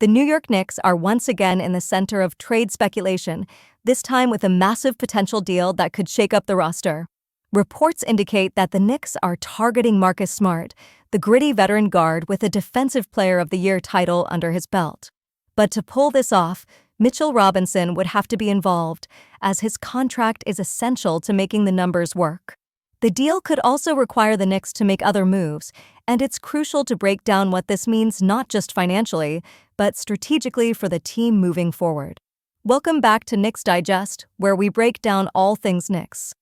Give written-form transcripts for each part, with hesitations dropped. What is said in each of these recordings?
The New York Knicks are once again in the center of trade speculation, this time with a massive potential deal that could shake up the roster. Reports indicate that the Knicks are targeting Marcus Smart, the gritty veteran guard with a Defensive Player of the Year title under his belt. But to pull this off, Mitchell Robinson would have to be involved, as his contract is essential to making the numbers work. The deal could also require the Knicks to make other moves, and it's crucial to break down what this means not just financially, but strategically for the team moving forward. Welcome back to Knicks Digest, where we break down all things Knicks.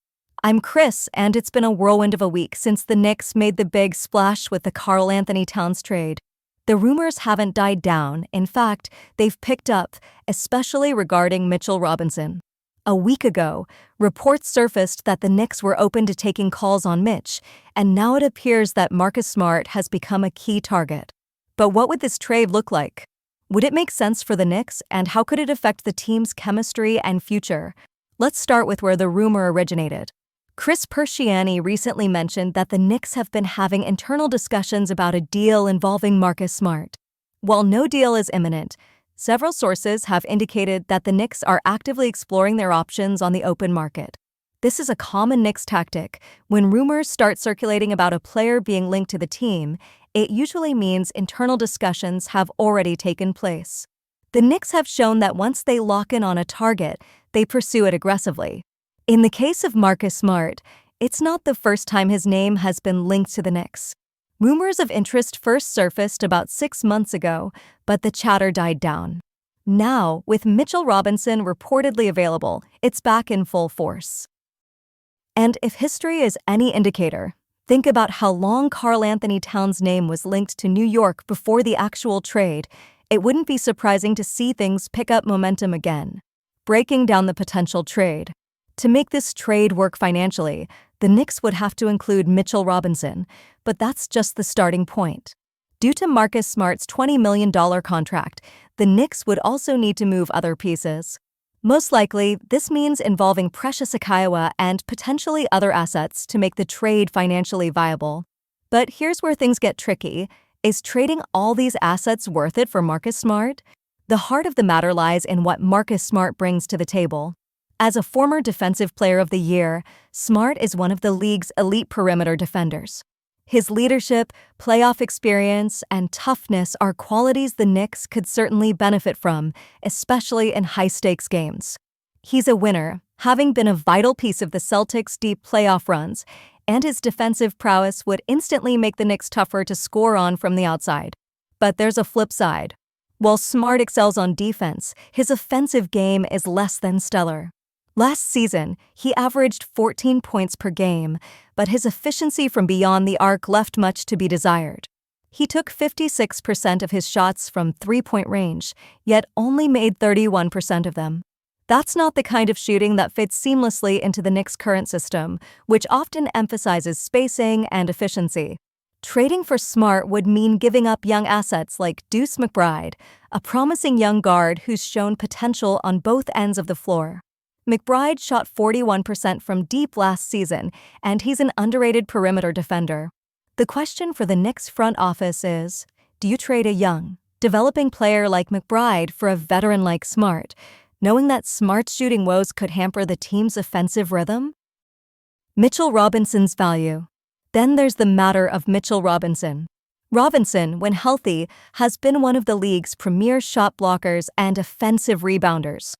I'm Chris, and it's been a whirlwind of a week since the Knicks made the big splash with the Karl-Anthony Towns trade. The rumors haven't died down. In fact, they've picked up, especially regarding Mitchell Robinson. A week ago, reports surfaced that the Knicks were open to taking calls on Mitch, and now it appears that Marcus Smart has become a key target. But what would this trade look like? Would it make sense for the Knicks, and how could it affect the team's chemistry and future? Let's start with where the rumor originated. Chris Pershiani recently mentioned that the Knicks have been having internal discussions about a deal involving Marcus Smart. While no deal is imminent, several sources have indicated that the Knicks are actively exploring their options on the open market. This is a common Knicks tactic. When rumors start circulating about a player being linked to the team, it usually means internal discussions have already taken place. The Knicks have shown that once they lock in on a target, they pursue it aggressively. In the case of Marcus Smart, it's not the first time his name has been linked to the Knicks. Rumors of interest first surfaced about 6 months ago, but the chatter died down. Now, with Mitchell Robinson reportedly available, it's back in full force. And if history is any indicator, think about how long Karl-Anthony Towns' name was linked to New York before the actual trade. It wouldn't be surprising to see things pick up momentum again. Breaking down the potential trade. To make this trade work financially, the Knicks would have to include Mitchell Robinson, but that's just the starting point. Due to Marcus Smart's $20 million contract, the Knicks would also need to move other pieces. Most likely, this means involving Precious Achiuwa and potentially other assets to make the trade financially viable. But here's where things get tricky. Is trading all these assets worth it for Marcus Smart? The heart of the matter lies in what Marcus Smart brings to the table. As a former Defensive Player of the Year, Smart is one of the league's elite perimeter defenders. His leadership, playoff experience, and toughness are qualities the Knicks could certainly benefit from, especially in high-stakes games. He's a winner, having been a vital piece of the Celtics' deep playoff runs, and his defensive prowess would instantly make the Knicks tougher to score on from the outside. But there's a flip side. While Smart excels on defense, his offensive game is less than stellar. Last season, he averaged 14 points per game, but his efficiency from beyond the arc left much to be desired. He took 56% of his shots from three-point range, yet only made 31% of them. That's not the kind of shooting that fits seamlessly into the Knicks' current system, which often emphasizes spacing and efficiency. Trading for Smart would mean giving up young assets like Deuce McBride, a promising young guard who's shown potential on both ends of the floor. McBride shot 41% from deep last season, and he's an underrated perimeter defender. The question for the Knicks front office is, do you trade a young, developing player like McBride for a veteran like Smart, knowing that Smart's shooting woes could hamper the team's offensive rhythm? Mitchell Robinson's value. Then there's the matter of Mitchell Robinson. Robinson, when healthy, has been one of the league's premier shot blockers and offensive rebounders.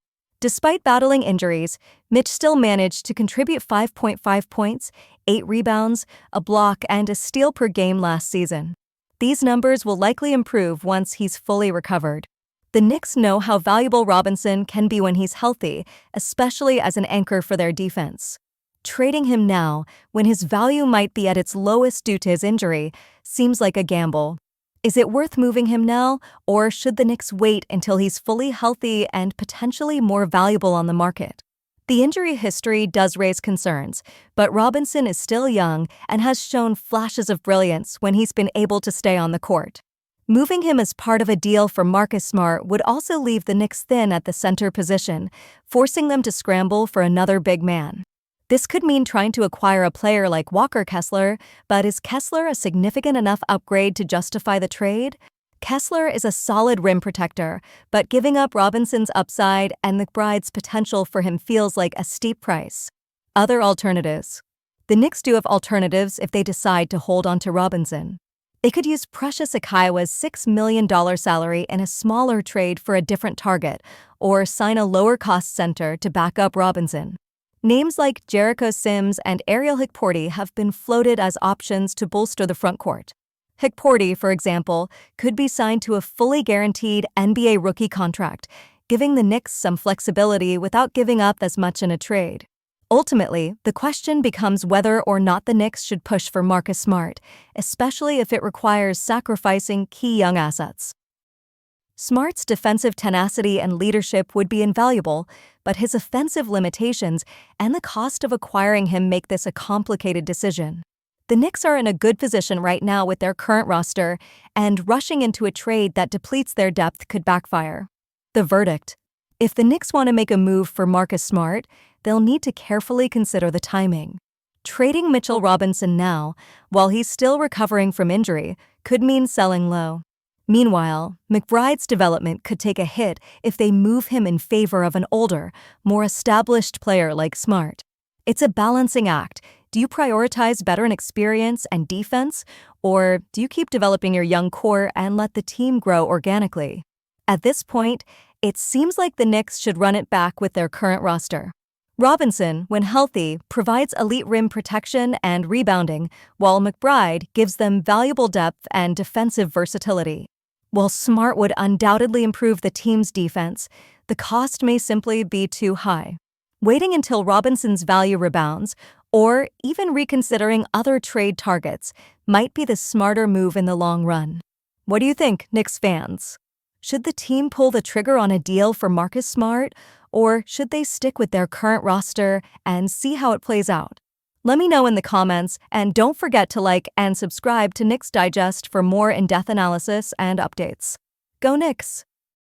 Despite battling injuries, Mitch still managed to contribute 5.5 points, 8 rebounds, a block, and a steal per game last season. These numbers will likely improve once he's fully recovered. The Knicks know how valuable Robinson can be when he's healthy, especially as an anchor for their defense. Trading him now, when his value might be at its lowest due to his injury, seems like a gamble. Is it worth moving him now, or should the Knicks wait until he's fully healthy and potentially more valuable on the market? The injury history does raise concerns, but Robinson is still young and has shown flashes of brilliance when he's been able to stay on the court. Moving him as part of a deal for Marcus Smart would also leave the Knicks thin at the center position, forcing them to scramble for another big man. This could mean trying to acquire a player like Walker Kessler, but is Kessler a significant enough upgrade to justify the trade? Kessler is a solid rim protector, but giving up Robinson's upside and McBride's potential for him feels like a steep price. Other alternatives. The Knicks do have alternatives if they decide to hold on to Robinson. They could use Precious Achiuwa's $6 million salary in a smaller trade for a different target, or sign a lower-cost center to back up Robinson. Names like Jericho Sims and Ariel Hikporti have been floated as options to bolster the front court. Hikporti, for example, could be signed to a fully guaranteed NBA rookie contract, giving the Knicks some flexibility without giving up as much in a trade. Ultimately, the question becomes whether or not the Knicks should push for Marcus Smart, especially if it requires sacrificing key young assets. Smart's defensive tenacity and leadership would be invaluable, but his offensive limitations and the cost of acquiring him make this a complicated decision. The Knicks are in a good position right now with their current roster, and rushing into a trade that depletes their depth could backfire. The verdict: if the Knicks want to make a move for Marcus Smart, they'll need to carefully consider the timing. Trading Mitchell Robinson now, while he's still recovering from injury, could mean selling low. Meanwhile, McBride's development could take a hit if they move him in favor of an older, more established player like Smart. It's a balancing act. Do you prioritize veteran experience and defense, or do you keep developing your young core and let the team grow organically? At this point, it seems like the Knicks should run it back with their current roster. Robinson, when healthy, provides elite rim protection and rebounding, while McBride gives them valuable depth and defensive versatility. While Smart would undoubtedly improve the team's defense, the cost may simply be too high. Waiting until Robinson's value rebounds, or even reconsidering other trade targets, might be the smarter move in the long run. What do you think, Knicks fans? Should the team pull the trigger on a deal for Marcus Smart, or should they stick with their current roster and see how it plays out? Let me know in the comments, and don't forget to like and subscribe to Knicks Digest for more in-depth analysis and updates. Go Knicks!